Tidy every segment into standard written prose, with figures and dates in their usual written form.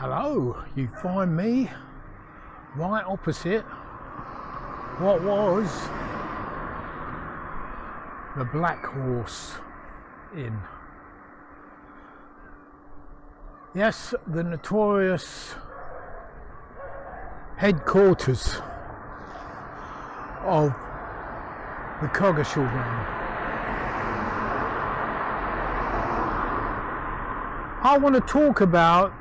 Hello, you find me right opposite what was the Black Horse Inn. Yes, the notorious headquarters of the Coggeshall Gang. I want to talk about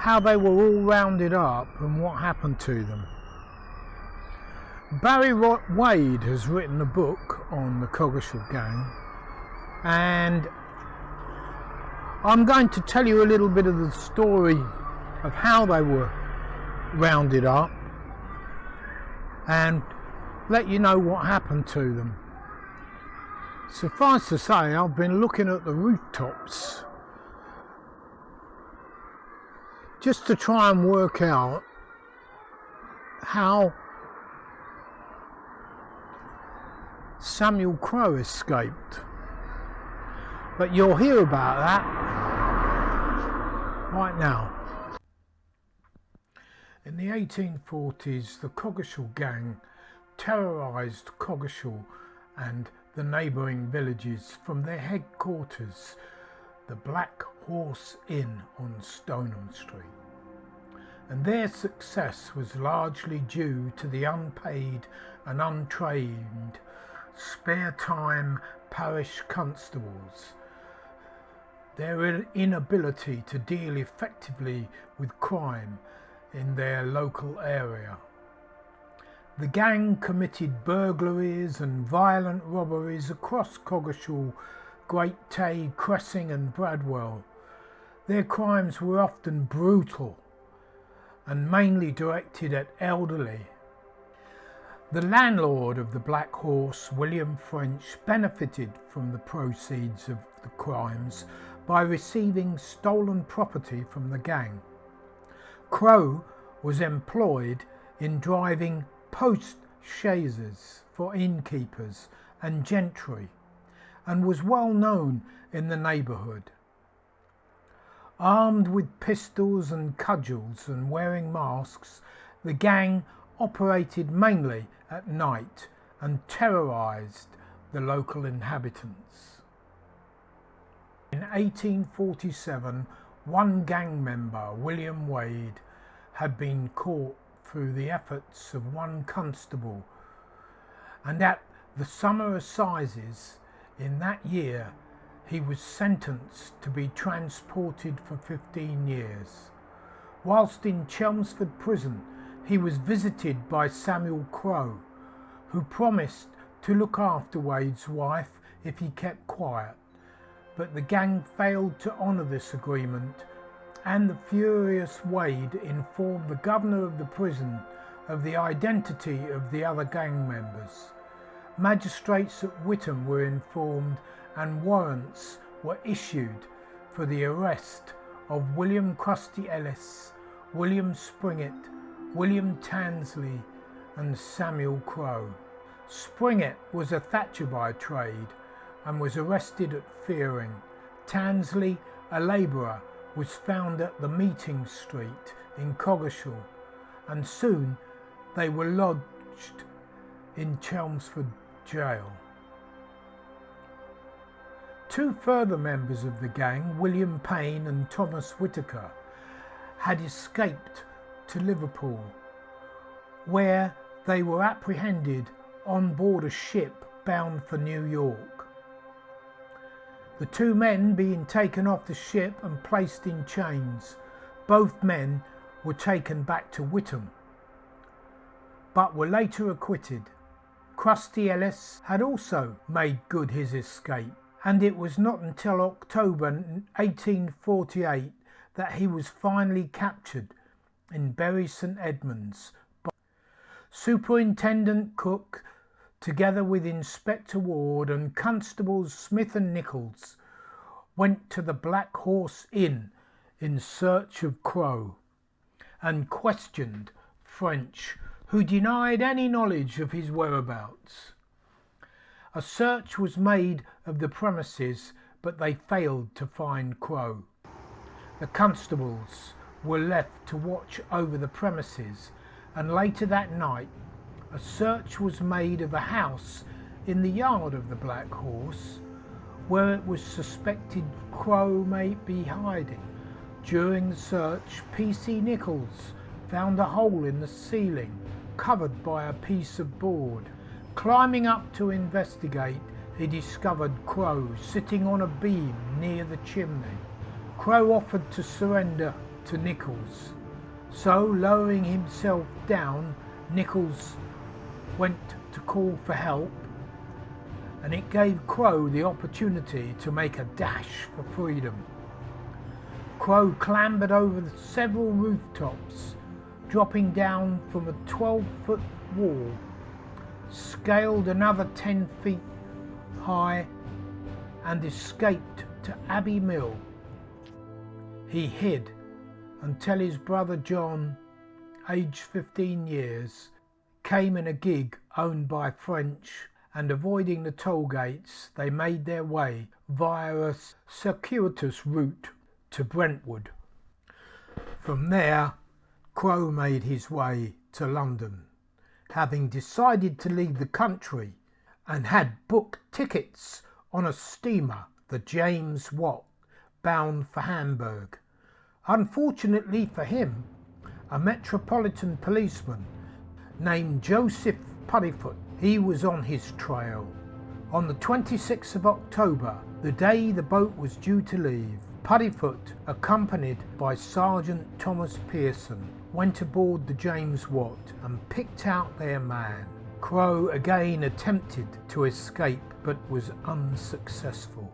how they were all rounded up and what happened to them. Barry Wade has written a book on the Coggeshall Gang, and I'm going to tell you a little bit of the story of how they were rounded up and let you know what happened to them. Suffice to say, I've been looking at the rooftops just to try and work out how Samuel Crowe escaped. But you'll hear about that right now. In the 1840s, the Coggeshall Gang terrorised Coggeshall and the neighbouring villages from their headquarters, the Black Horse Inn on Stoneham Street. And their success was largely due to the unpaid and untrained spare-time parish constables, their inability to deal effectively with crime in their local area. The gang committed burglaries and violent robberies across Coggeshall, Great Tay, Cressing and Bradwell. Their crimes were often brutal and mainly directed at elderly. The landlord of the Black Horse, William French, benefited from the proceeds of the crimes by receiving stolen property from the gang. Crowe was employed in driving post-chaises for innkeepers and gentry and was well known in the neighbourhood. Armed with pistols and cudgels and wearing masks, the gang operated mainly at night and terrorised the local inhabitants. In 1847, one gang member, William Wade, had been caught through the efforts of one constable, and at the summer assizes in that year he was sentenced to be transported for 15 years. Whilst in Chelmsford prison, he was visited by Samuel Crowe, who promised to look after Wade's wife if he kept quiet, but the gang failed to honour this agreement, and the furious Wade informed the governor of the prison of the identity of the other gang members. Magistrates at Whittam were informed and warrants were issued for the arrest of William Crusty Ellis, William Springett, William Tansley and Samuel Crowe. Springett was a thatcher by trade and was arrested at Fearing. Tansley, a labourer, was found at the Meeting Street in Coggeshall, and soon they were lodged in Chelmsford Jail. Two further members of the gang, William Payne and Thomas Whitaker, had escaped to Liverpool, where they were apprehended on board a ship bound for New York. The two men being taken off the ship and placed in chains, both men were taken back to Whittam, but were later acquitted. Crusty Ellis had also made good his escape, and it was not until October 1848 that he was finally captured in Bury St Edmunds. Superintendent Cook, together with Inspector Ward and Constables Smith and Nichols, went to the Black Horse Inn in search of Crowe and questioned French, who denied any knowledge of his whereabouts. A search was made of the premises, but they failed to find Crowe. The constables were left to watch over the premises, and later that night a search was made of a house in the yard of the Black Horse where it was suspected Crowe may be hiding. During the search, P.C. Nichols found a hole in the ceiling covered by a piece of board. Climbing up to investigate, he discovered Crowe sitting on a beam near the chimney. Crowe offered to surrender to Nichols, so lowering himself down, Nichols went to call for help, and it gave Crowe the opportunity to make a dash for freedom. Crowe clambered over several rooftops, dropping down from a 12-foot wall, scaled another 10 feet high, and escaped to Abbey Mill. He hid until his brother John, aged 15 years, came in a gig owned by French, and avoiding the toll gates, they made their way via a circuitous route to Brentwood. From there, Crowe made his way to London, having decided to leave the country, and had booked tickets on a steamer, the James Watt, bound for Hamburg. Unfortunately for him, a metropolitan policeman named Joseph Puddifoot, he was on his trail. On the 26th of October, the day the boat was due to leave, Puddifoot, accompanied by Sergeant Thomas Pearson, went aboard the James Watt and picked out their man. Crowe again attempted to escape but was unsuccessful.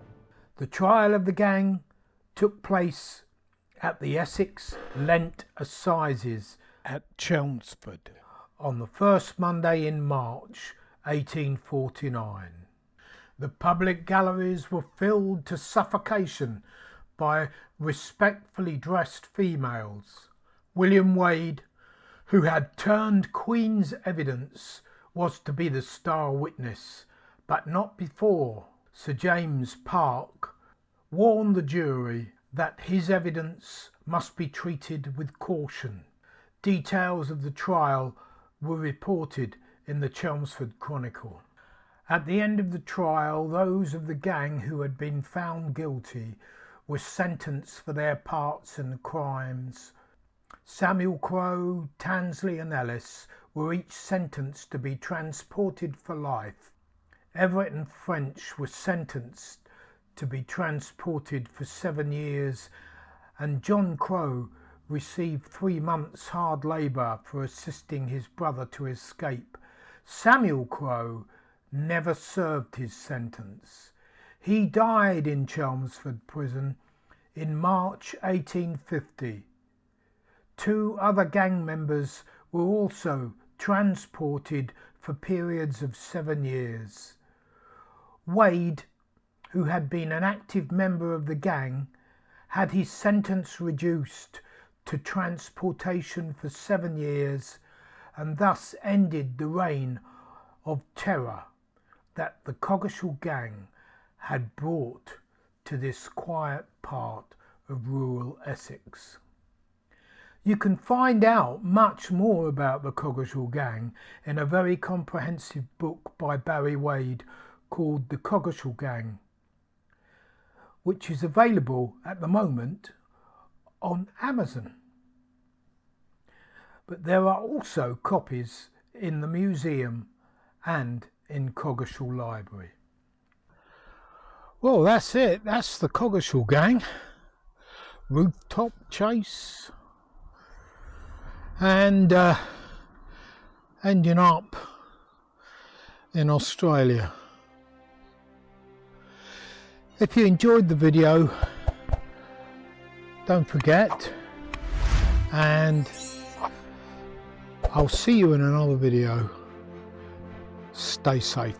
The trial of the gang took place at the Essex Lent Assizes at Chelmsford on the first Monday in March 1849. The public galleries were filled to suffocation by respectfully dressed females. William Wade, who had turned Queen's evidence, was to be the star witness, but not before Sir James Park warned the jury that his evidence must be treated with caution. Details of the trial were reported in the Chelmsford Chronicle. At the end of the trial, those of the gang who had been found guilty were sentenced for their parts in the crimes. Samuel Crowe, Tansley and Ellis were each sentenced to be transported for life. Everett and French were sentenced to be transported for 7 years, and John Crowe received 3 months hard labour for assisting his brother to escape. Samuel Crowe never served his sentence. He died in Chelmsford Prison in March 1850. 2 other gang members were also transported for periods of 7 years. Wade, who had been an active member of the gang, had his sentence reduced to transportation for 7 years, and thus ended the reign of terror that the Coggeshall Gang had brought to this quiet part of rural Essex. You can find out much more about the Coggeshall Gang in a very comprehensive book by Barry Wade called The Coggeshall Gang, which is available at the moment on Amazon. But there are also copies in the museum and in Coggeshall Library. Well, that's it. That's the Coggeshall Gang. Rooftop chase. And ending up in Australia. If you enjoyed the video, don't forget, and I'll see you in another video. Stay safe.